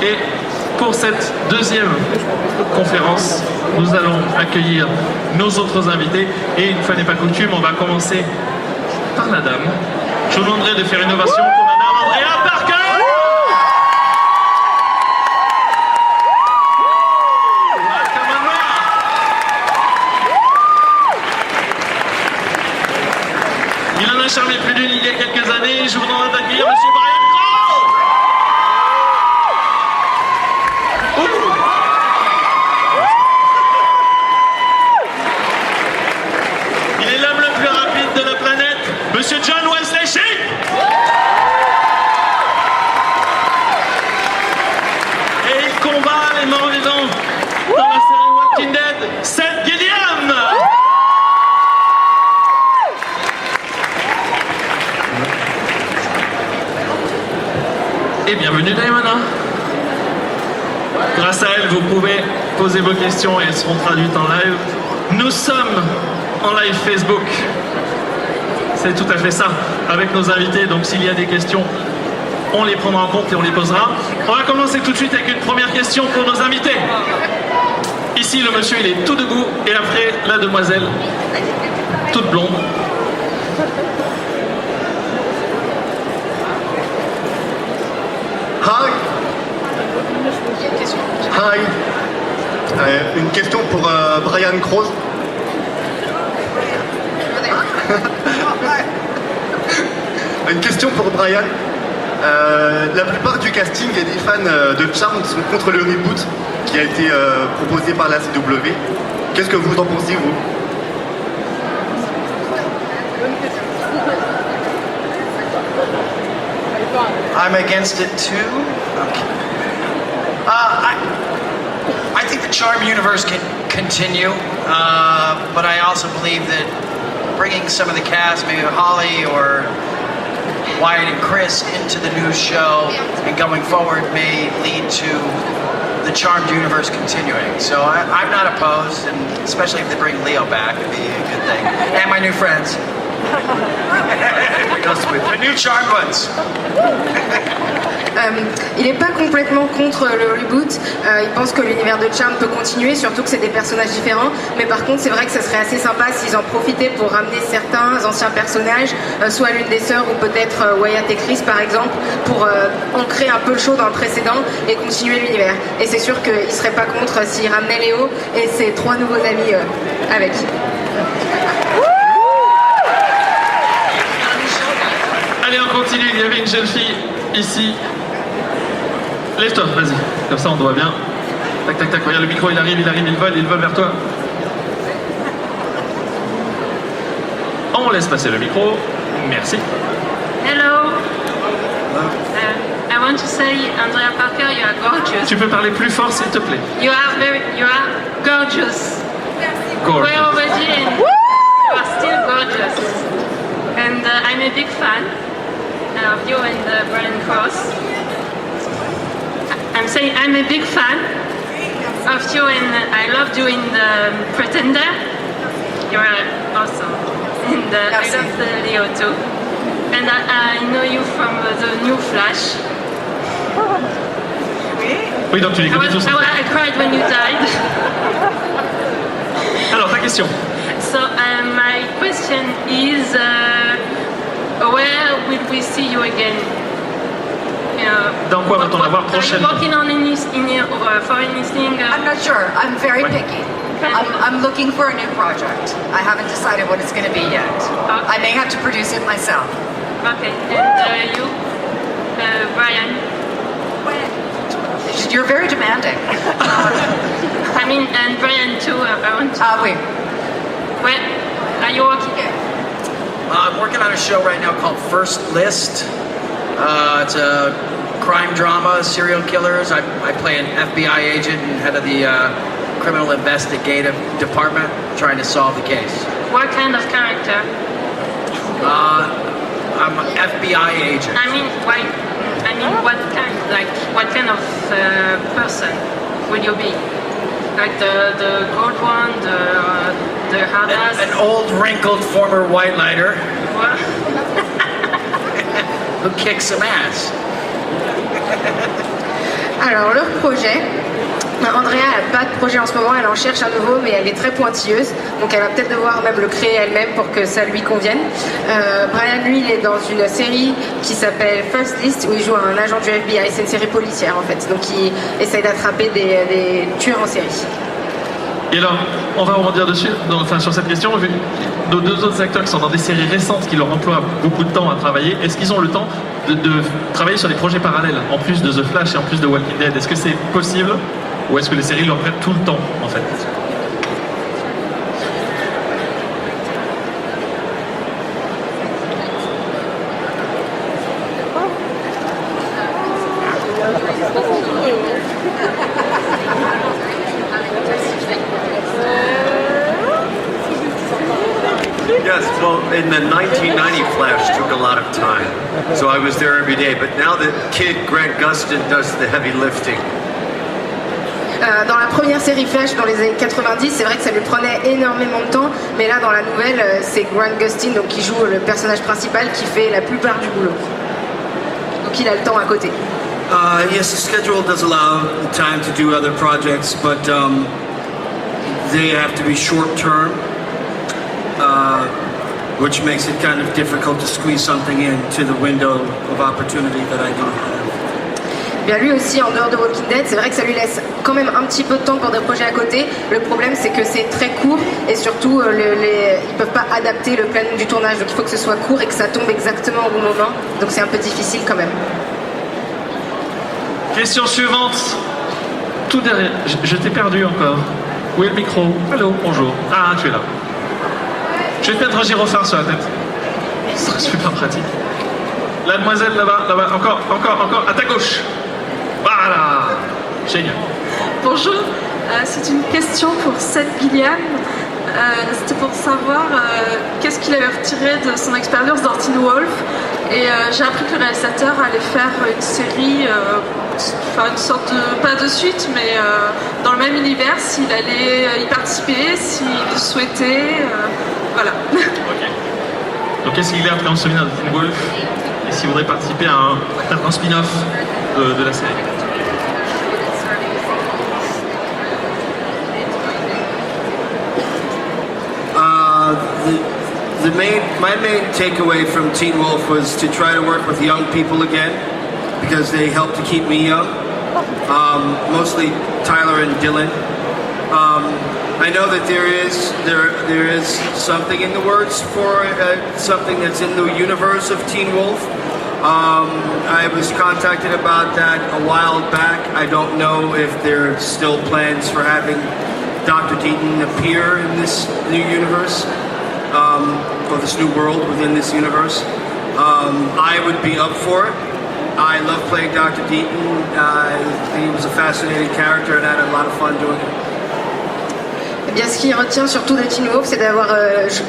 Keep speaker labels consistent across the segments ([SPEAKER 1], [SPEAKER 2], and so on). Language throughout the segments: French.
[SPEAKER 1] Et pour cette deuxième conférence, nous allons accueillir nos autres invités. Et une fois n'est pas coutume, on va commencer par la dame. Je vous demanderai de faire une ovation pour Madame Andrea Parker. Il en a charmé plus d'une il y a quelques années. Je vous demande d'accueillir Monsieur Brian Crow. Il est l'homme le plus rapide de la planète, Monsieur John Wesley Shipp. Et il combat les morts vivants dans la série Walking Dead, Seth Gilliam. Et bienvenue Diana. Grâce à elle, vous pouvez poser vos questions et elles seront traduites en live. Nous sommes en live Facebook. C'est tout à fait ça, avec nos invités. Donc s'il y a des questions, on les prendra en compte et on les posera. On va commencer tout de suite avec une première question pour nos invités. Ici, le monsieur, il est tout debout. Et après, la demoiselle, toute blonde.
[SPEAKER 2] Hi. Hi. Une question pour Brian Crow. Une question pour Brian. La plupart du casting et des fans de Charmed sont contre le reboot qui a été proposé par la CW. Qu'est-ce que vous en pensez, vous?
[SPEAKER 3] I'm against it too. Okay. I think the Charm universe can continue, but I also believe that bringing some of the cast, maybe Holly or Wyatt and Chris, into the new show and going forward may lead to the Charmed universe continuing. So I'm not opposed, and especially if they bring Leo back, it'd be a good thing. And my new friends. The new Charmed ones.
[SPEAKER 4] Il n'est pas complètement contre le reboot, il pense que l'univers de Charmed peut continuer, surtout que c'est des personnages différents, mais par contre c'est vrai que ça serait assez sympa s'ils en profitaient pour ramener certains anciens personnages, soit l'une des sœurs ou peut-être Wyatt et Chris par exemple, pour ancrer un peu le show dans le précédent et continuer l'univers. Et c'est sûr qu'ils ne seraient pas contre s'ils ramenaient Léo et ses 3 nouveaux amis avec.
[SPEAKER 1] Allez, on continue. Il y avait une jeune fille ici. Lève-toi, vas-y. Comme ça, on te voit bien. Tac, tac, tac. Regarde le micro, il arrive, il vole vers toi. On laisse passer le micro. Merci.
[SPEAKER 5] Hello. I want to say, Andrea Parker, you are gorgeous.
[SPEAKER 1] Tu peux parler plus fort, s'il te plaît.
[SPEAKER 5] You are gorgeous.
[SPEAKER 1] Gorgeous.
[SPEAKER 5] We're already in. You are still gorgeous. And I'm a big fan of you and Brian Cross. I'm saying I'm a big fan of you, and I loved you in the Pretender. You are awesome. And I love the Leo too. And I know you from the new Flash.
[SPEAKER 1] Oui, donc tu les connais tous.
[SPEAKER 5] I cried when you died.
[SPEAKER 1] Alors, ta question.
[SPEAKER 5] So my question is, where will we see you again?
[SPEAKER 1] Dans quoi va-t-on la voir prochainement?
[SPEAKER 5] Are you working on for anything?
[SPEAKER 6] I'm not sure. I'm very picky. I'm looking for a new project. I haven't decided what it's going to be yet.
[SPEAKER 5] Okay.
[SPEAKER 6] I may have to produce it myself.
[SPEAKER 5] Okay. And you, Brian?
[SPEAKER 6] You're very demanding.
[SPEAKER 5] I mean, and Brian too. I want to.
[SPEAKER 6] Wait.
[SPEAKER 5] Where are you working?
[SPEAKER 3] I'm working on a show right now called First List. It's a crime drama, serial killers. I play an FBI agent and head of the criminal investigative department trying to solve the case.
[SPEAKER 5] What kind of character?
[SPEAKER 3] I'm an FBI agent.
[SPEAKER 5] I mean, why? I mean, what kind of person will you be? Like the gold one, the hard ass?
[SPEAKER 3] An old, wrinkled former white lighter who kicks some ass.
[SPEAKER 4] Alors, leur projet, Andrea n'a pas de projet en ce moment, elle en cherche un nouveau, mais elle est très pointilleuse, donc elle va peut-être devoir même le créer elle-même pour que ça lui convienne. Brian, lui, il est dans une série qui s'appelle First List, où il joue un agent du FBI, c'est une série policière en fait, donc il essaye d'attraper des tueurs en série.
[SPEAKER 1] Et alors, on va rebondir dessus, sur cette question, vu deux autres acteurs qui sont dans des séries récentes qui leur emploient beaucoup de temps à travailler, est-ce qu'ils ont le temps de travailler sur des projets parallèles, en plus de The Flash et en plus de Walking Dead? Est-ce que c'est possible, ou est-ce que les séries leur prennent tout le temps, en fait?
[SPEAKER 7] Yes, well, in the 1990 Flash took a lot of time, so I was there every day. But now the kid Grant Gustin does the heavy lifting.
[SPEAKER 4] Dans la première série Flash dans les années 90, c'est vrai que ça lui prenait énormément de temps, mais là dans la nouvelle, c'est Grant Gustin donc, qui joue le personnage principal qui fait la plupart du boulot. Donc il a le temps à côté.
[SPEAKER 8] Yes, the schedule does allow the time to do other projects, but they have to be short term, which makes it kind of difficult to squeeze something into the window of opportunity that I do have.
[SPEAKER 4] Bien lui aussi, en dehors de Walking Dead, c'est vrai que ça lui laisse quand même un petit peu de temps pour des projets à côté. Le problème, c'est que c'est très court et surtout, ils peuvent pas adapter le planning du tournage. Donc il faut que ce soit court et que ça tombe exactement au bon moment. Donc c'est un peu difficile quand même.
[SPEAKER 1] Question suivante. Tout derrière. Je t'ai perdu encore. Où est le micro? Allô, bonjour. Ah, tu es là. Je vais te mettre un gyrophare sur la tête. C'est super pratique. La demoiselle là-bas, encore, à ta gauche. Voilà. Génial.
[SPEAKER 9] Bonjour, c'est une question pour Seth Gilliam. C'était pour savoir qu'est-ce qu'il avait retiré de son expérience dans Teen Wolf. Et j'ai appris que le réalisateur allait faire une série, une sorte de, pas de suite, mais dans le même univers, s'il allait y participer, s'il souhaitait, voilà.
[SPEAKER 1] Ok. Donc qu'est-ce qu'il a appris en souvenir de Teen Wolf et s'il voudrait participer à un spin-off de la série?
[SPEAKER 8] My main takeaway from Teen Wolf was to try to work with young people again because they helped to keep me young. Mostly Tyler and Dylan. I know that there is something in the works for something that's in the universe of Teen Wolf. I was contacted about that a while back. I don't know if there are still plans for having Dr. Deaton appear in this new universe. Or this new world within this universe. I would be up for it. I love playing Dr. Deaton. He was a fascinating character and I had a lot of fun doing it.
[SPEAKER 4] Eh bien, ce qui retient surtout de Teen Wolf, c'est d'avoir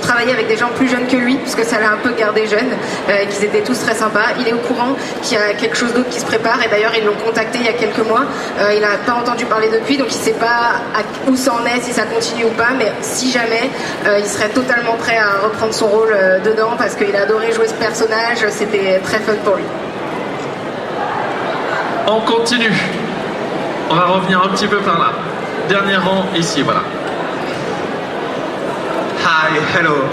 [SPEAKER 4] travaillé avec des gens plus jeunes que lui, parce que ça l'a un peu gardé jeune, et qu'ils étaient tous très sympas. Il est au courant qu'il y a quelque chose d'autre qui se prépare, et d'ailleurs ils l'ont contacté il y a quelques mois. Il n'a pas entendu parler depuis, donc il ne sait pas où ça en est, si ça continue ou pas, mais si jamais, il serait totalement prêt à reprendre son rôle dedans, parce qu'il a adoré jouer ce personnage, c'était très fun pour lui.
[SPEAKER 1] On continue. On va revenir un petit peu par là. Dernier rang ici, voilà.
[SPEAKER 10] Hi, hello.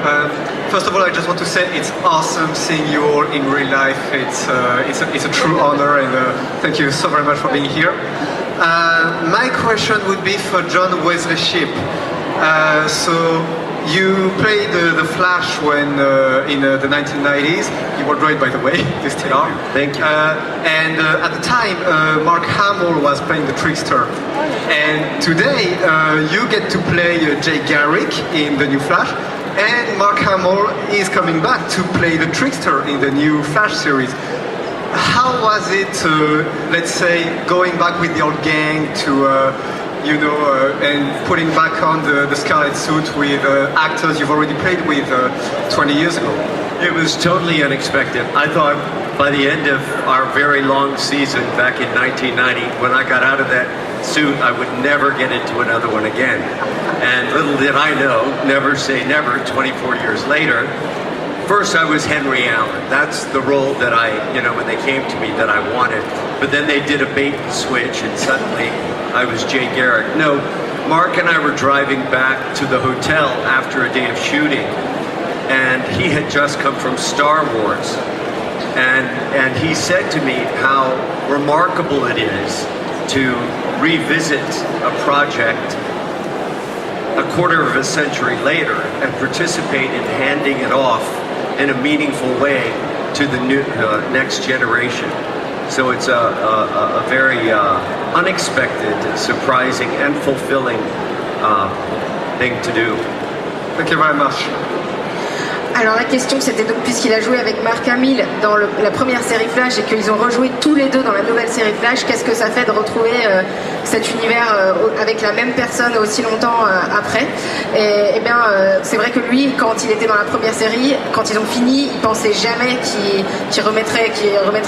[SPEAKER 10] First of all, I just want to say it's awesome seeing you all in real life. It's a true honor, and thank you so very much for being here. My question would be for John Wesley Shipp. So you played the Flash when in the 1990s. You were great, by the way. You still are.
[SPEAKER 7] Thank you.
[SPEAKER 10] And at the time, Mark Hamill was playing the Trickster. And today, you get to play Jay Garrick in the new Flash. And Mark Hamill is coming back to play the Trickster in the new Flash series. How was it, let's say, going back with the old gang to, and putting back on the Scarlet suit with actors you've already played with 20 years ago?
[SPEAKER 7] It was totally unexpected. I thought by the end of our very long season back in 1990, when I got out of that suit, I would never get into another one again. And little did I know, never say never, 24 years later. First I was Henry Allen. That's the role that when they came to me, that I wanted. but then they did a bait and switch, and suddenly I was Jay Garrick. No, Mark and I were driving back to the hotel after a day of shooting, and he had just come from Star Wars. And he said to me how remarkable it is to revisit a project a quarter of a century later and participate in handing it off in a meaningful way to the new next generation. So it's a very unexpected, surprising, and fulfilling thing to do.
[SPEAKER 10] Thank you very much.
[SPEAKER 4] Alors la question c'était donc puisqu'il a joué avec Mark Hamill dans la première série Flash et qu'ils ont rejoué tous les deux dans la nouvelle série Flash, qu'est-ce que ça fait de retrouver cet univers avec la même personne aussi longtemps après? Et bien c'est vrai que lui, quand il était dans la première série, quand ils ont fini, il pensait jamais qu'il remettrait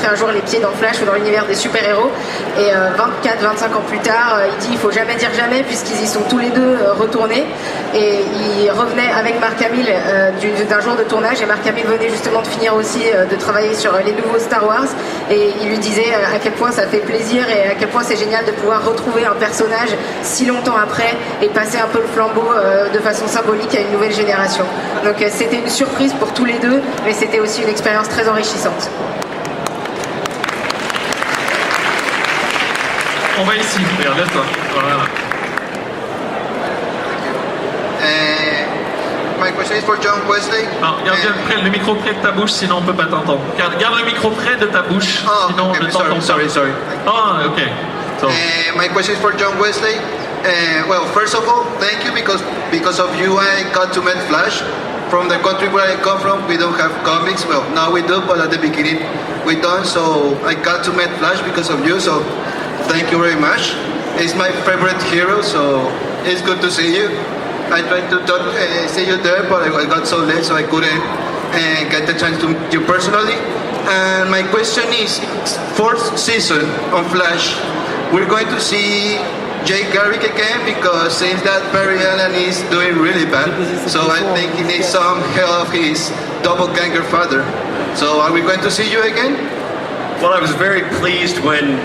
[SPEAKER 4] un jour les pieds dans Flash ou dans l'univers des super-héros. Et 24-25 ans plus tard, il dit il faut jamais dire jamais puisqu'ils y sont tous les deux retournés. Et il revenait avec Mark Hamill d'un jour de tournage, et Mark Hamill venait justement de finir aussi de travailler sur les nouveaux Star Wars, et il lui disait à quel point ça fait plaisir et à quel point c'est génial de pouvoir retrouver un personnage si longtemps après et passer un peu le flambeau de façon symbolique à une nouvelle génération. Donc c'était une surprise pour tous les deux, mais c'était aussi une expérience très enrichissante.
[SPEAKER 1] On va ici, regarde, lève-toi. Voilà.
[SPEAKER 11] My question is for John Wesley.
[SPEAKER 1] Alors, garde le micro près de ta bouche, sinon on peut pas t'entendre. Garde le micro près de ta bouche, sinon on ne t'entend pas.
[SPEAKER 11] Sorry.
[SPEAKER 1] Ah, okay. So.
[SPEAKER 11] My question is for John Wesley. Well, first of all, thank you because of you I got to meet Flash. From the country where I come from, we don't have comics. Well, now we do, but at the beginning we don't. So I got to meet Flash because of you. So thank you very much. He's my favorite hero. So it's good to see you. I tried to see you there, but I got so late, so I couldn't get the chance to meet you personally. And my question is, fourth season on Flash, we're going to see Jay Garrick again, because since that Barry Allen is doing really bad, so I think he needs some help of his doppelganger father. So are we going to see you again?
[SPEAKER 7] Well, I was very pleased when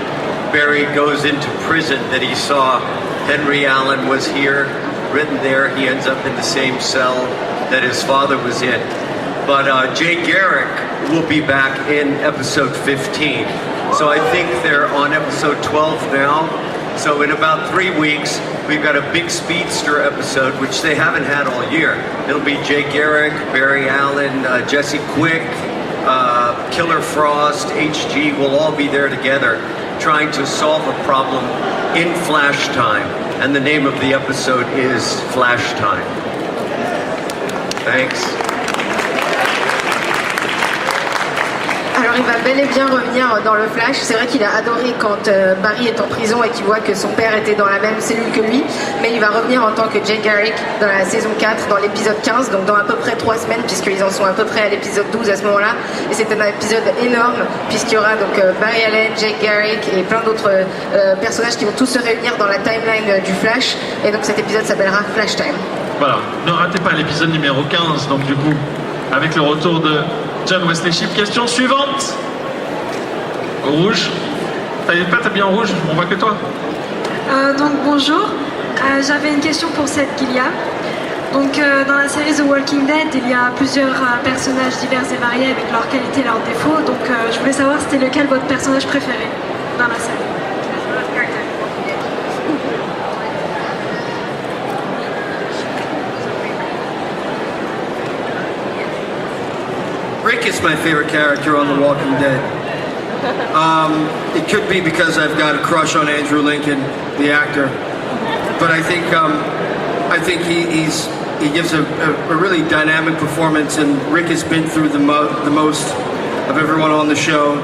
[SPEAKER 7] Barry goes into prison that he saw Henry Allen was here. Written there, he ends up in the same cell that his father was in. But Jay Garrick will be back in episode 15. So I think they're on episode 12 now. So in about 3 weeks, we've got a big speedster episode, which they haven't had all year. It'll be Jay Garrick, Barry Allen, Jesse Quick, Killer Frost, HG will all be there together trying to solve a problem in Flash Time. And the name of the episode is Flash Time. Thanks.
[SPEAKER 4] Alors il va bel et bien revenir dans le Flash. C'est vrai qu'il a adoré quand Barry est en prison et qu'il voit que son père était dans la même cellule que lui, mais il va revenir en tant que Jay Garrick dans la saison 4, dans l'épisode 15, donc dans à peu près 3 semaines, puisqu'ils en sont à peu près à l'épisode 12 à ce moment-là. Et c'est un épisode énorme, puisqu'il y aura donc Barry Allen, Jay Garrick et plein d'autres personnages qui vont tous se réunir dans la timeline du Flash. Et donc cet épisode s'appellera Flash Time.
[SPEAKER 1] Voilà, ne ratez pas l'épisode numéro 15, donc du coup, avec le retour de John Wesley Shipp. Question suivante. Rouge. T'avais pas t'habillé en rouge, on voit que toi.
[SPEAKER 9] Donc bonjour, j'avais une question pour Seth Gilliam. Donc dans la série The Walking Dead, il y a plusieurs personnages divers et variés avec leurs qualités et leurs défauts. Donc je voulais savoir c'était lequel votre personnage préféré dans la série.
[SPEAKER 8] Rick is my favorite character on The Walking Dead. It could be because I've got a crush on Andrew Lincoln, the actor, but I think he gives a really dynamic performance, and Rick has been through the most of everyone on the show.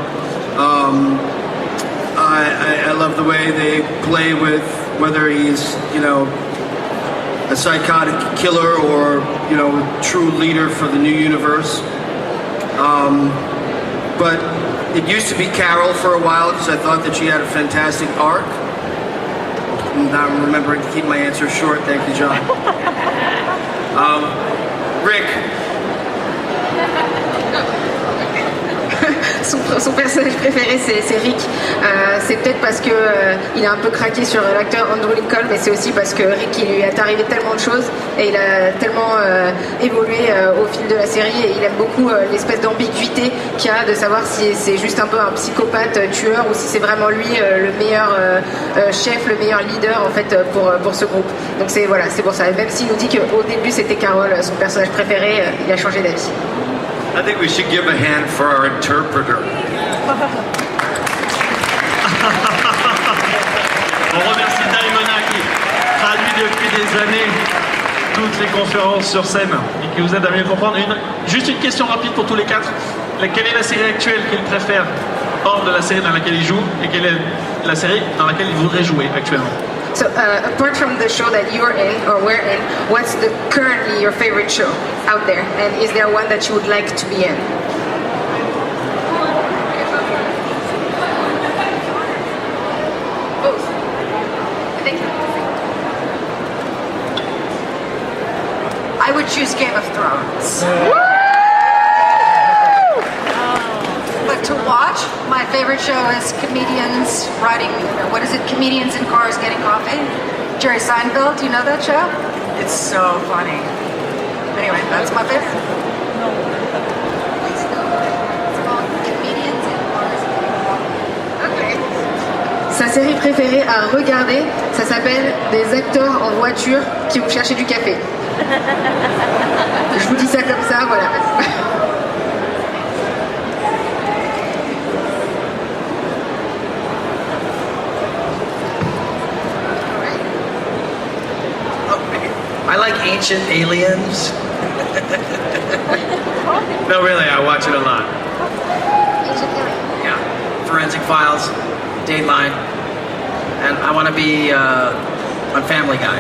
[SPEAKER 8] I love the way they play with whether he's a psychotic killer or a true leader for the new universe. But it used to be Carol for a while because I thought that she had a fantastic arc. Now I'm remembering to keep my answer short. Thank you, John. Rick.
[SPEAKER 4] son personnage préféré c'est Rick. C'est peut-être parce que il a un peu craqué sur l'acteur Andrew Lincoln, mais c'est aussi parce que Rick il lui est arrivé tellement de choses et il a tellement évolué au fil de la série et il aime beaucoup l'espèce d'ambiguïté qu'il y a de savoir si c'est juste un peu un psychopathe tueur ou si c'est vraiment lui le meilleur chef, le meilleur leader en fait pour ce groupe. Donc c'est voilà, c'est pour ça. Et même s'il nous dit qu'au début c'était Carol, son personnage préféré, il a changé d'avis.
[SPEAKER 7] I think we should give a hand for our interpreter.
[SPEAKER 1] On remercie Daimona qui traduit depuis des années toutes les conférences sur scène et qui vous aide à mieux comprendre. Juste une question rapide pour tous les quatre. Quelle est la série actuelle qu'il préfère hors de la série dans laquelle il joue et quelle est la série dans laquelle il voudrait jouer actuellement?
[SPEAKER 4] So, apart from the show that you're in or we're in, what's currently your favorite show out there? And is there one that you would like to be in? Both.
[SPEAKER 6] I would choose Game of Thrones. But to watch, my favorite show is comedians riding, what is it, comedians in cars getting coffee? Jerry Seinfeld, do you know that show? It's so funny. Anyway, that's my favorite. It's called Comedians in Cars Getting Coffee.
[SPEAKER 4] Okay. Sa série préférée à regarder, ça s'appelle Des acteurs en voiture qui vont chercher du café. Je vous dis ça comme ça, voilà.
[SPEAKER 3] I like Ancient Aliens.
[SPEAKER 7] No, really, I watch it a lot.
[SPEAKER 3] Yeah, Forensic Files, Dateline, and I want to be on Family Guy.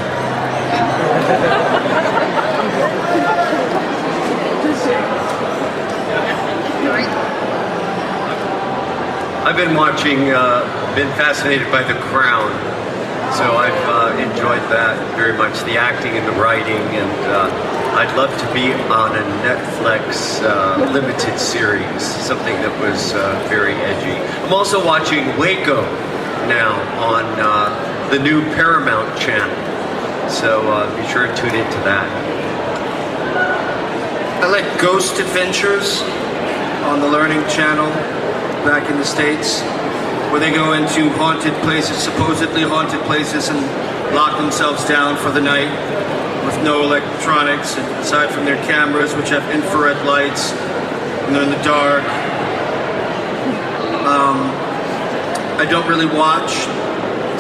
[SPEAKER 7] I've been watching, been fascinated by The Crown, so I've enjoyed that very much, the acting and the writing, and I'd love to be on a Netflix limited series, something that was very edgy. I'm also watching Waco now on the new Paramount channel, so be sure to tune into that.
[SPEAKER 8] I like Ghost Adventures on the Learning Channel back in the States, where they go into haunted places, supposedly haunted places, and lock themselves down for the night with no electronics, aside from their cameras, which have infrared lights, and they're in the dark. I don't really watch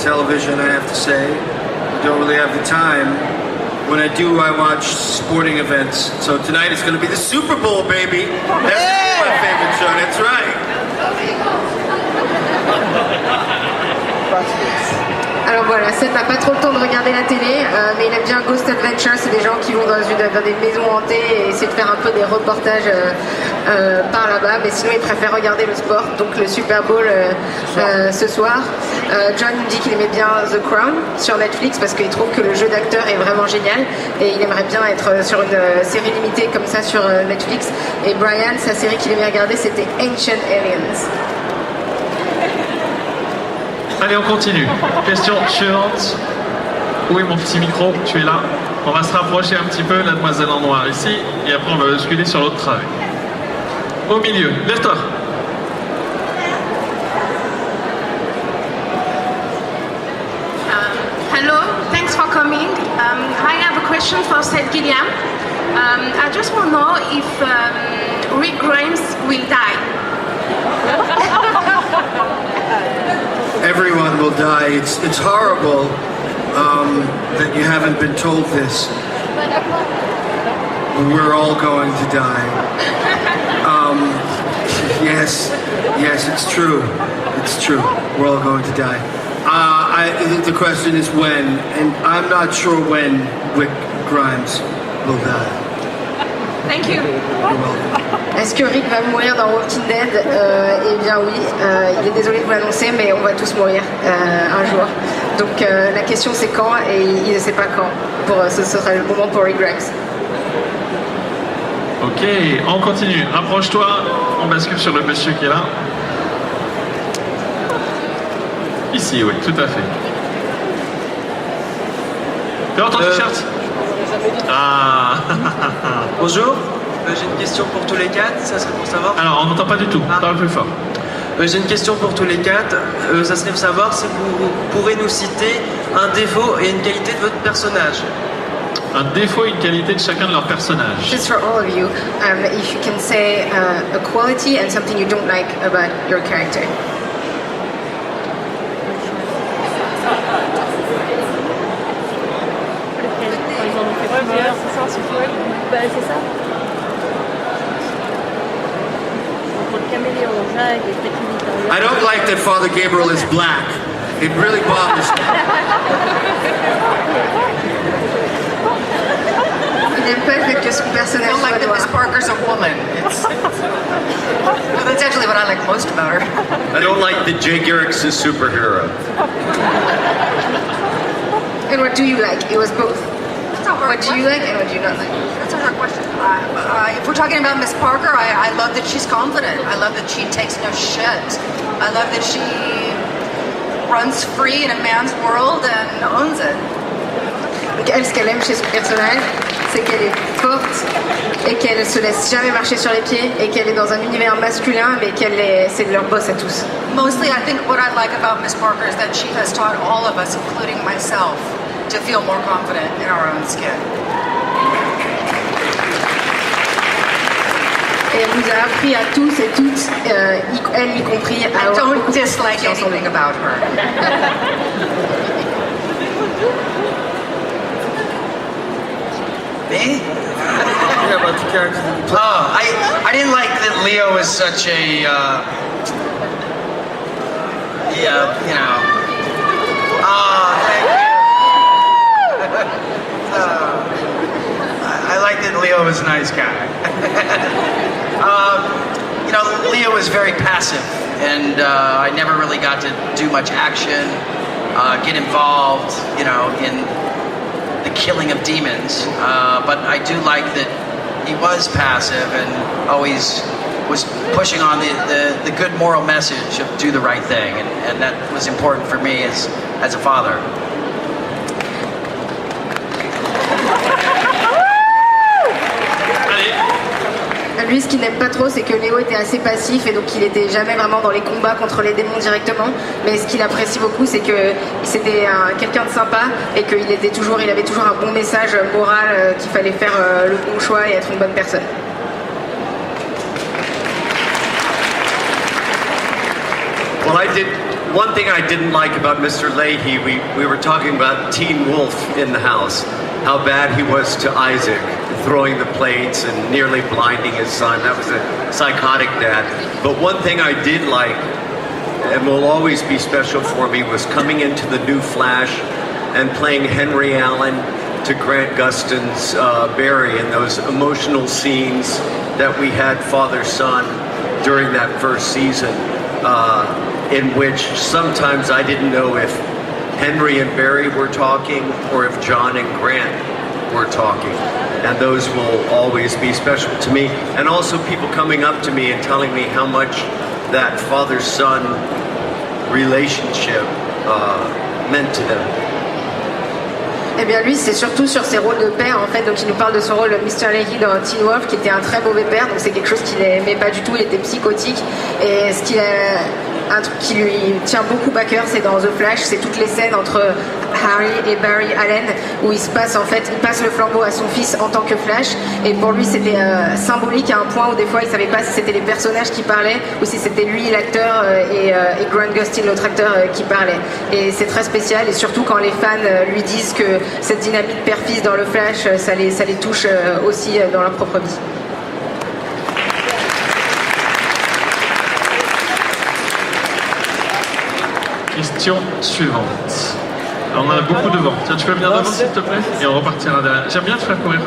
[SPEAKER 8] television, I have to say. I don't really have the time. When I do, I watch sporting events. So tonight is going to be the Super Bowl, baby. That's my favorite show, that's right.
[SPEAKER 4] Alors voilà, Seth n'a pas trop le temps de regarder la télé, mais il aime bien Ghost Adventure. C'est des gens qui vont dans des maisons hantées et essayer de faire un peu des reportages par là-bas, mais sinon il préfère regarder le sport, donc le Super Bowl ce soir. John nous dit qu'il aimait bien The Crown sur Netflix parce qu'il trouve que le jeu d'acteur est vraiment génial et il aimerait bien être sur une série limitée comme ça sur Netflix. Et Brian, sa série qu'il aimait regarder, c'était Ancient Aliens.
[SPEAKER 1] Allez, on continue. Question suivante. Où est mon petit micro? Tu es là. On va se rapprocher un petit peu, la demoiselle en noir ici, et après on va basculer sur l'autre travée. Au milieu, lève-toi.
[SPEAKER 9] Hello, thanks for coming. I have a question for Seth Gilliam. I just want to know if Rick Grimes will die.
[SPEAKER 8] Everyone will die. It's horrible that you haven't been told this. We're all going to die. Yes, it's true. It's true. We're all going to die. The question is when, and I'm not sure when Rick Grimes will die.
[SPEAKER 9] Thank you.
[SPEAKER 8] You're welcome.
[SPEAKER 4] Est-ce que Rick va mourir dans Walking Dead? Eh bien oui, il est désolé de vous l'annoncer, mais on va tous mourir un jour. Donc la question c'est quand, et il ne sait pas quand. Ce sera le moment pour Rick Grimes.
[SPEAKER 1] Ok, on continue. Rapproche-toi, on bascule sur le monsieur qui est là. Ici, oui, tout à fait. Tu as ton t-shirt? Ah.
[SPEAKER 12] Bonjour, j'ai une question pour tous les quatre, ça serait pour savoir.
[SPEAKER 1] Alors, on n'entend pas du tout, parle plus fort.
[SPEAKER 12] J'ai une question pour tous les quatre, ça serait pour savoir si vous pourrez nous citer un défaut et une qualité de votre personnage.
[SPEAKER 1] Un défaut et une qualité de chacun de leurs personnages.
[SPEAKER 4] Just for all of you, if you can say a quality and something you don't like about your character.
[SPEAKER 13] C'est ça. Entre le caméléon rouge et les
[SPEAKER 8] I don't like that Father Gabriel is black. It really bothers me.
[SPEAKER 4] Il n'aime pas le fait que son personnage
[SPEAKER 3] I don't like
[SPEAKER 4] soit
[SPEAKER 3] that
[SPEAKER 4] noir.
[SPEAKER 3] Miss Parker's a woman. Well, that's actually what I like most about her.
[SPEAKER 7] I don't like that Jay Garrick's a superhero.
[SPEAKER 4] And what do you like? It was both. What do you like and what do you not like?
[SPEAKER 6] That's a hard question. If we're talking about Miss Parker, I love that she's confident. I love that she takes no shit. I love that she runs free in a man's world and owns it.
[SPEAKER 4] Donc elle, ce qu'elle aime chez son personnage, c'est qu'elle est forte et qu'elle se laisse jamais marcher sur les pieds et qu'elle est dans un univers masculin, mais c'est leur boss à tous.
[SPEAKER 6] Mostly, I think what I like about Miss Parker is that she has taught all of us, including myself, to feel more confident in our own skin.
[SPEAKER 4] Et elle nous a appris à tous et toutes, elle y compris, à
[SPEAKER 6] I
[SPEAKER 4] avoir
[SPEAKER 6] don't
[SPEAKER 4] beaucoup de
[SPEAKER 6] dislike
[SPEAKER 4] confiance en
[SPEAKER 6] anything
[SPEAKER 4] nous.
[SPEAKER 6] about her.
[SPEAKER 3] Me?
[SPEAKER 12] Yeah, about the character that you play.
[SPEAKER 3] Oh, I didn't like that Leo was such a, you know. Thank you. I like that Leo was a nice guy. You know, Leo was very passive, and I never really got to do much action, get involved, you know, in the killing of demons. But I do like that he was passive and always was pushing on the good moral message of do the right thing, and that was important for me as a father.
[SPEAKER 4] Lui, ce qu'il n'aime pas trop, c'est que Léo était assez passif et donc il était jamais vraiment dans les combats contre les démons directement. Mais ce qu'il apprécie beaucoup, c'est que c'était quelqu'un de sympa et qu'il avait toujours un bon message moral qu'il fallait faire le bon choix et être une bonne personne.
[SPEAKER 7] Well, one thing I didn't like about Mr. Leahy, we were talking about Teen Wolf in the house, how bad he was to Isaac, throwing the plates and nearly blinding his son. That was a psychotic dad. But one thing I did like, and will always be special for me, was coming into the new Flash and playing Henry Allen to Grant Gustin's Barry in those emotional scenes that we had father-son during that first season. In which sometimes I didn't know if Henry and Barry were talking or if John and Grant were talking. And those will always be special to me. And also people coming up to me and telling me how much that father-son relationship meant to them.
[SPEAKER 4] Eh bien lui, c'est surtout sur ses rôles de père en fait, donc il nous parle de son rôle de Mr. Leahy dans Teen Wolf qui était un très mauvais père, donc c'est quelque chose qu'il n'aimait pas du tout, il était psychotique et un truc qui lui tient beaucoup à cœur, c'est dans The Flash, c'est toutes les scènes entre Harry et Barry Allen où il passe le flambeau à son fils en tant que Flash et pour lui c'était symbolique à un point où des fois il savait pas si c'était les personnages qui parlaient ou si c'était lui l'acteur et Grant Gustin l'autre acteur qui parlait et c'est très spécial et surtout quand les fans lui disent que cette dynamique père-fils dans le Flash ça les touche aussi dans leur propre vie.
[SPEAKER 1] Question suivante. Alors, on en a beaucoup devant. Tiens, tu peux venir devant s'il te plaît? Et on repartira derrière. J'aime bien te faire courir.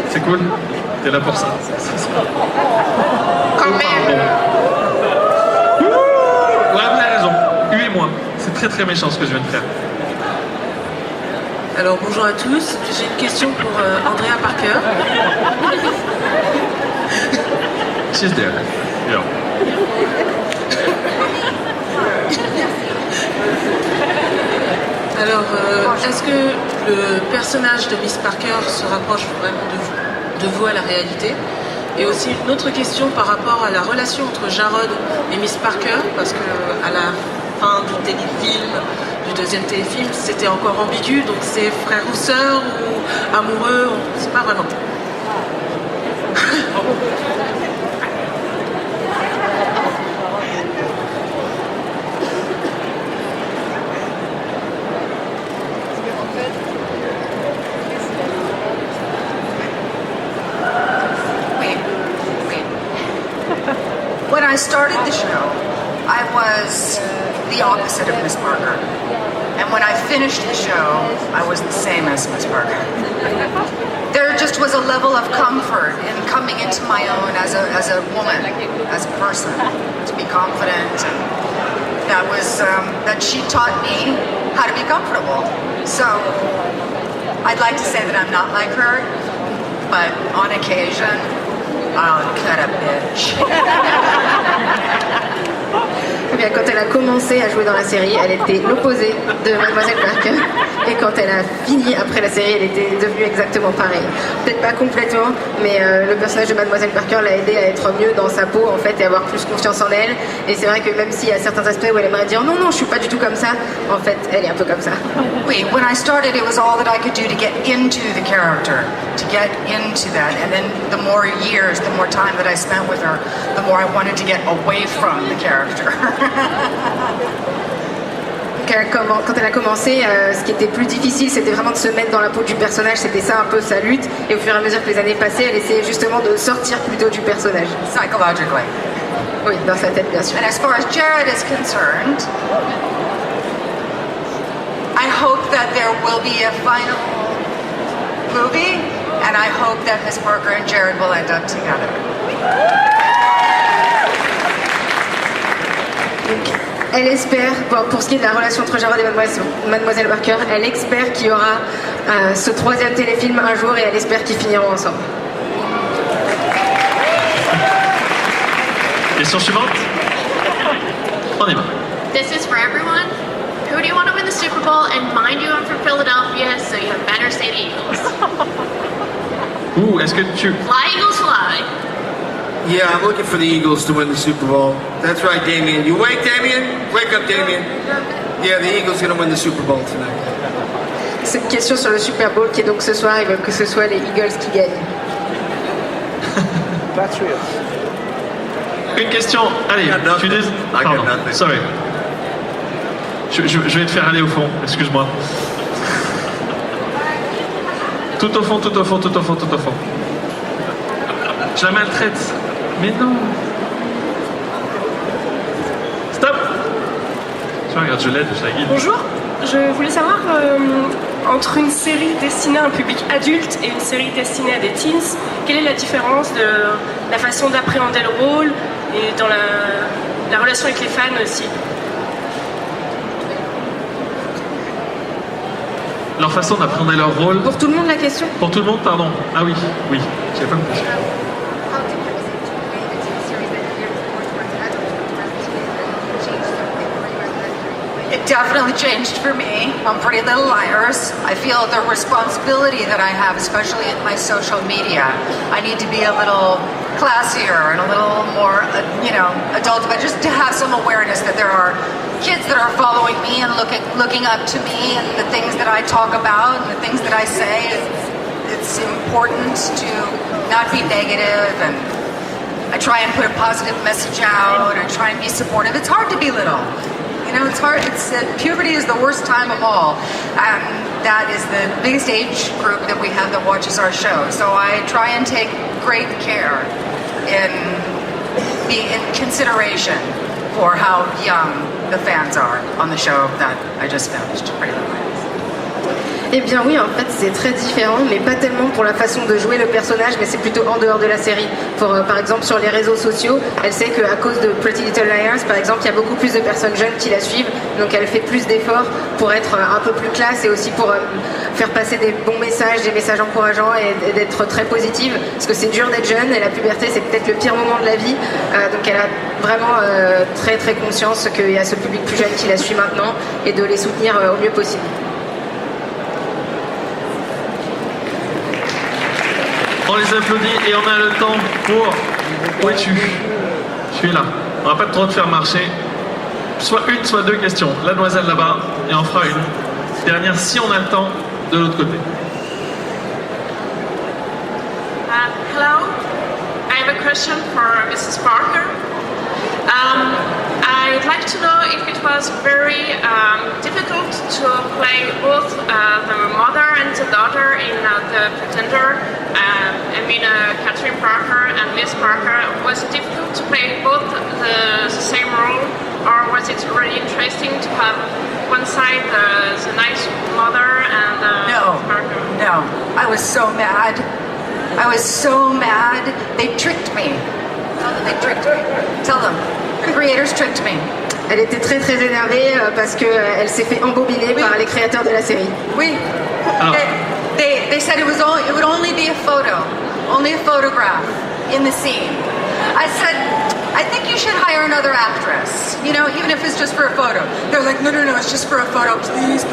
[SPEAKER 1] C'est cool. T'es là pour ça.
[SPEAKER 3] Come here.
[SPEAKER 1] Ouais, vous avez raison. Huez-moi. C'est très très méchant ce que je viens de faire.
[SPEAKER 14] Alors bonjour à tous, j'ai une question pour Andrea Parker.
[SPEAKER 1] She's there. Yeah.
[SPEAKER 14] Alors, est-ce que le personnage de Miss Parker se rapproche vraiment de vous à la réalité? Et aussi une autre question par rapport à la relation entre Jarod et Miss Parker, parce que à la fin du téléfilm, du deuxième téléfilm, c'était encore ambigu, donc c'est frère ou sœur ou amoureux, on ne sait pas vraiment.
[SPEAKER 6] When I started the show, I was the opposite of Miss Parker. And when I finished the show, I was the same as Miss Parker. There just was a level of comfort in coming into my own as a woman, as a person, to be confident. And that was, that she taught me how to be comfortable. So I'd like to say that I'm not like her, but on occasion, I'll cut a bitch.
[SPEAKER 4] Eh bien, quand elle a commencé à jouer dans la série, elle était l'opposé de Mademoiselle Parker. Et quand elle a fini après la série, elle était devenue exactement pareille. Peut-être pas complètement, mais le personnage de Mademoiselle Parker l'a aidée à être mieux dans sa peau en fait et avoir plus confiance en elle. Et c'est vrai que même s'il y a certains aspects où elle aimerait dire non, je suis pas du tout comme ça, en fait, elle est un peu comme ça.
[SPEAKER 6] Wait, when I started, it was all that I could do to get into the character, to get into that. And then the more years, the more time that I spent with her, the more I wanted to get away from the character.
[SPEAKER 4] Quand elle a commencé, ce qui était plus difficile, c'était vraiment de se mettre dans la peau du personnage, c'était ça un peu sa lutte. Et au fur et à mesure que les années passaient, elle essayait justement de sortir plutôt du personnage.
[SPEAKER 6] Psychologically.
[SPEAKER 4] Oui, dans sa tête, bien sûr.
[SPEAKER 6] And as far as Jared is concerned, I hope that there will be a final movie, and I hope that Miss Parker and Jared will end up together.
[SPEAKER 4] Elle espère, pour ce qui est de la relation entre Jarod et Mademoiselle Parker, elle espère qu'il y aura ce troisième téléfilm un jour et elle espère qu'ils finiront ensemble.
[SPEAKER 1] Question suivante. On y va.
[SPEAKER 15] This is for everyone. Who do you want to win the Super Bowl? And mind you, I'm from Philadelphia, so you better say the Eagles.
[SPEAKER 1] Est-ce que tu...
[SPEAKER 15] Fly, Eagles, fly.
[SPEAKER 8] Yeah, I'm looking for the Eagles to win the Super Bowl. That's right, Damien. You awake, Damien? Wake up, Damien. Yeah, the Eagles are going to win the Super Bowl tonight.
[SPEAKER 4] C'est une question sur le Super Bowl qui est donc ce soir. Ils veulent que ce soit les Eagles qui gagnent.
[SPEAKER 1] Une question. Allez, tu dis... Pardon, sorry. Je vais te faire aller au fond, excuse-moi. Tout au fond, tout au fond, tout au fond, tout au fond. Je la maltraite. Mais non. Stop. Regarde, je l'aide, je la guide.
[SPEAKER 16] Bonjour, je voulais savoir, entre une série destinée à un public adulte et une série destinée à des teens, quelle est la différence de la façon d'appréhender le rôle et dans la relation avec les fans aussi?
[SPEAKER 1] Leur façon d'appréhender leur rôle.
[SPEAKER 4] Pour tout le monde la question?
[SPEAKER 1] Pour tout le monde, pardon. Ah oui, j'avais pas compris.
[SPEAKER 6] It definitely changed for me on Pretty Little Liars. I feel the responsibility that I have, especially in my social media. I need to be a little classier and a little more, adult, but just to have some awareness that there are kids that are following me and looking up to me and the things that I talk about and the things that I say. It's important to not be negative, and I try and put a positive message out and try and be supportive. It's hard to be little. It's hard. Puberty is the worst time of all. That is the biggest age group that we have that watches our show. So I try and take great care in consideration for how young the fans are on the show that I just finished, Pretty Little Liars.
[SPEAKER 4] Eh bien oui, en fait c'est très différent, mais pas tellement pour la façon de jouer le personnage, mais c'est plutôt en dehors de la série. Par exemple sur les réseaux sociaux, elle sait qu'à cause de Pretty Little Liars, par exemple, il y a beaucoup plus de personnes jeunes qui la suivent donc elle fait plus d'efforts pour être un peu plus classe et aussi pour faire passer des bons messages, des messages encourageants et d'être très positive, parce que c'est dur d'être jeune et la puberté c'est peut-être le pire moment de la vie, donc elle a vraiment très très conscience qu'il y a ce public plus jeune qui la suit maintenant et de les soutenir au mieux possible.
[SPEAKER 1] On les applaudit et on a le temps pour... Où es-tu? Je suis là. On va pas trop te faire marcher. Soit une, soit deux questions. La demoiselle là-bas, et on fera une dernière si on a le temps de l'autre côté.
[SPEAKER 5] Hello, I have a question for Mrs. Parker. I'd like to know if it was very difficult to play both the mother and the daughter in The Pretender. Catherine Parker and Miss Parker. Was it difficult to play both the same role, or was it really interesting to have one side the nice mother and Parker?
[SPEAKER 6] No, I was so mad. They tricked me. Tell them. The creators tricked me.
[SPEAKER 4] Elle était très très énervée parce qu'elle s'est fait embobiner par les créateurs de la série.
[SPEAKER 6] Oui. They said it would only be a photograph in the scene. I said, I think you should hire another actress, even if it's just for a photo. They're like, no, it's just for a photo. Please,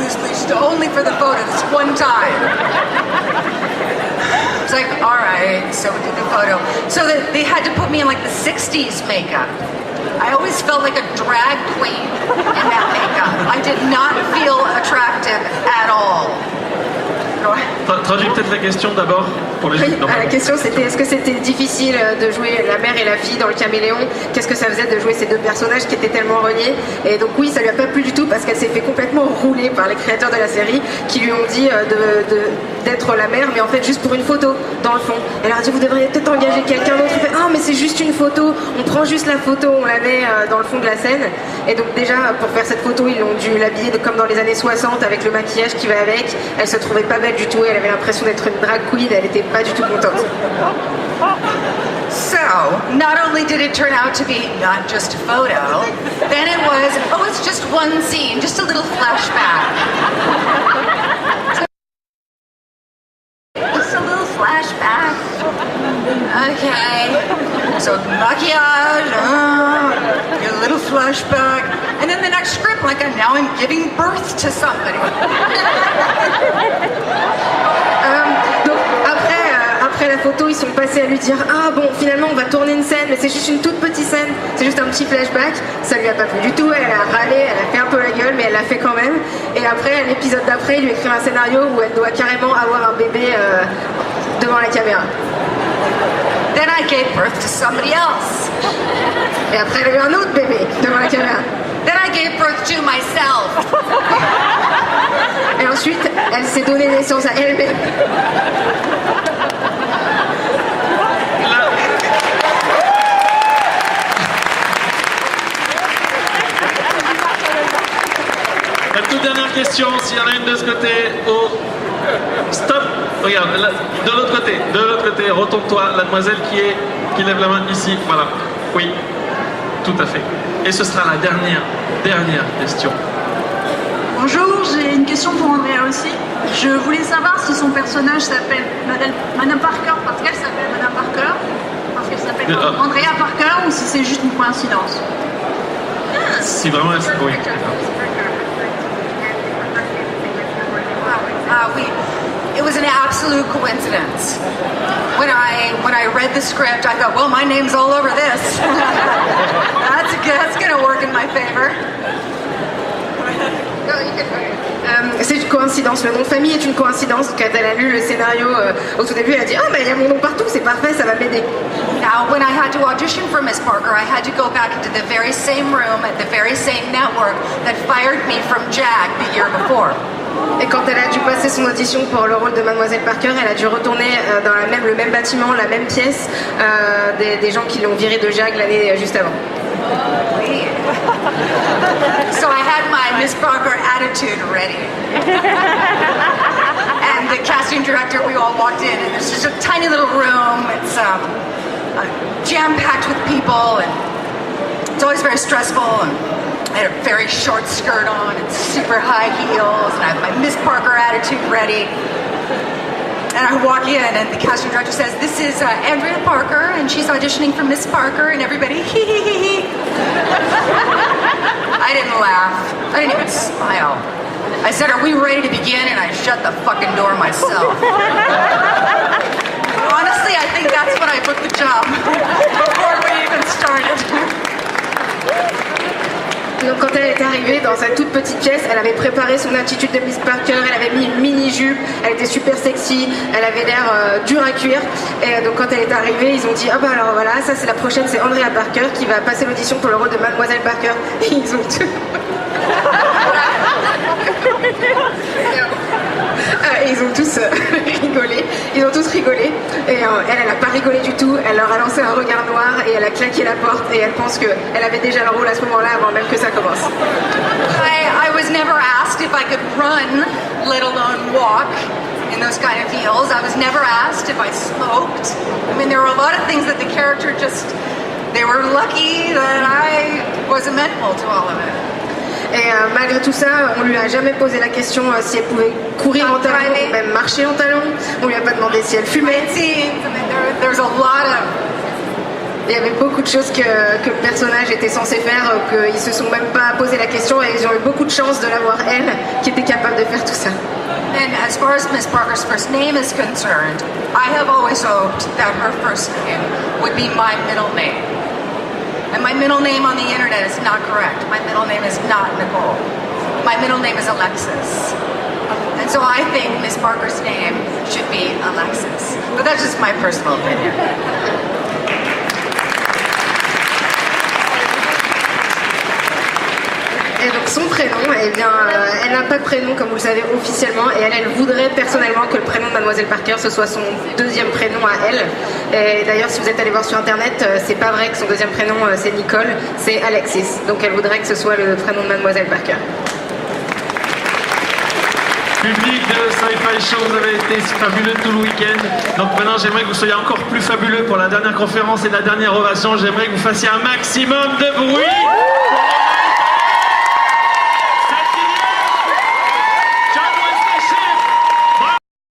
[SPEAKER 6] only for the photo, this one time. It's like, all right, so we did the photo. So they had to put me in like the 60s makeup. I always felt like a drag queen in that makeup. I did not feel attractive at all.
[SPEAKER 1] Traduis peut-être la question d'abord pour les gens.
[SPEAKER 4] La question c'était est-ce que c'était difficile de jouer la mère et la fille dans le Caméléon? Qu'est-ce que ça faisait de jouer ces deux personnages qui étaient tellement reliés? Et donc oui, ça lui a pas plu du tout parce qu'elle s'est fait complètement rouler par les créateurs de la série qui lui ont dit d'être la mère, mais en fait juste pour une photo dans le fond. Elle leur a dit vous devriez peut-être engager quelqu'un d'autre. Elle fait ah mais c'est juste une photo, on prend juste la photo, on la met dans le fond de la scène. Et donc déjà pour faire cette photo ils ont dû l'habiller comme dans les années 60 avec le maquillage qui va avec. Elle se trouvait pas belle du tout, elle avait l'impression d'être une drag queen, elle était pas du tout contente.
[SPEAKER 6] So, not only did it turn out to be not just a photo, then it was, it's just one scene, just a little flashback. Just a little flashback. Okay. So, maquillage, a little flashback. And then the next script, now I'm giving birth to somebody.
[SPEAKER 4] Donc après la photo, ils sont passés à lui dire ah bon finalement on va tourner une scène mais c'est juste une toute petite scène, c'est juste un petit flashback. Ça lui a pas plu du tout, elle a râlé, elle a fait un peu la gueule mais elle l'a fait quand même. Et après l'épisode d'après, il lui écrit un scénario où elle doit carrément avoir un bébé devant la caméra.
[SPEAKER 6] Then I gave birth to somebody else.
[SPEAKER 4] Et après elle a eu un autre bébé devant la caméra.
[SPEAKER 6] Then I gave birth to myself.
[SPEAKER 4] Et ensuite, elle s'est donné naissance à elle-même.
[SPEAKER 1] La toute dernière question, s'il y en a une de ce côté, stop, regarde, là, de l'autre côté, retourne-toi, la demoiselle qui lève la main ici, voilà, oui, tout à fait. Et ce sera la dernière question.
[SPEAKER 17] Bonjour, j'ai une question pour Andrea aussi. Je voulais savoir si son personnage s'appelle Madame Parker parce qu'elle s'appelle Madame Parker, parce qu'elle s'appelle Andrea Parker, ou si c'est juste une coïncidence.
[SPEAKER 1] Si vraiment elle s'appelle... Oui.
[SPEAKER 6] It was an absolute coincidence. When I read the script, I thought, well, my name's all over this. That's gonna work in my favor.
[SPEAKER 4] C'est une coïncidence, le nom de famille est une coïncidence. Quand elle a lu le scénario au tout début, elle a dit ah mais il y a mon nom partout, c'est parfait, ça va m'aider.
[SPEAKER 6] Now, when I had to audition for Miss Parker, I had to go back into the very same room at the very same network that fired me from JAG the year before.
[SPEAKER 4] Et quand elle a dû passer son audition pour le rôle de Mademoiselle Parker, elle a dû retourner dans le même bâtiment, la même pièce des gens qui l'ont virée de JAG l'année juste avant.
[SPEAKER 6] Oui. So I had my Miss Parker attitude ready. And the casting director, we all walked in, and it's just a tiny little room. It's jam-packed with people, and it's always very stressful. I had a very short skirt on and super high heels, and I have my Miss Parker attitude ready. And I walk in, and the casting director says, "This is Andrea Parker, and she's auditioning for Miss Parker," and everybody, hee hee hee hee. I didn't laugh. I didn't even smile. I said, "Are we ready to begin?" And I shut the fucking door myself. Honestly, I think that's when I booked the job, before we even started.
[SPEAKER 4] Donc quand elle est arrivée dans sa toute petite pièce, elle avait préparé son attitude de Miss Parker, elle avait mis une mini-jupe, elle était super sexy, elle avait l'air dure à cuire. Et donc quand elle est arrivée, ils ont dit "Ah bah alors voilà, ça c'est la prochaine, c'est Andrea Parker qui va passer l'audition pour le rôle de Mademoiselle Parker." Et ils ont tout... ils ont tous rigolé, ils ont tous rigolé et elle a pas rigolé du tout, elle leur a lancé un regard noir et elle a claqué la porte et elle pense qu'elle avait déjà le rôle à ce moment-là avant même que ça commence.
[SPEAKER 6] I was never asked if I could run, let alone walk in those kind of heels. I was never asked if I smoked. I mean, there were a lot of things that the character just, they were lucky that I was amenable to all of it.
[SPEAKER 4] Et malgré tout ça, on lui a jamais posé la question si elle pouvait courir en talons ou même marcher en talons. On lui a pas demandé si elle fumait. Il y avait beaucoup de choses que le personnage était censé faire, qu'ils se sont même pas posé la question et ils ont eu beaucoup de chance de l'avoir elle, qui était capable de faire tout ça.
[SPEAKER 6] And as far as Miss Parker's first name is concerned, I have always hoped that her first name would be my middle name. And my middle name on the internet is not correct. My middle name is not Nicole. My middle name is Alexis. And so I think Miss Parker's name should be Alexis. But that's just my personal opinion.
[SPEAKER 4] Et donc son prénom, eh bien, elle n'a pas de prénom comme vous le savez officiellement et elle voudrait personnellement que le prénom de Mademoiselle Parker ce soit son deuxième prénom à elle. Et d'ailleurs si vous êtes allé voir sur internet, c'est pas vrai que son deuxième prénom c'est Nicole, c'est Alexis. Donc elle voudrait que ce soit le prénom de Mademoiselle Parker.
[SPEAKER 1] Public de Sci-Fi Show, vous avez été fabuleux tout le week-end. Donc maintenant j'aimerais que vous soyez encore plus fabuleux pour la dernière conférence et la dernière ovation. J'aimerais que vous fassiez un maximum de bruit.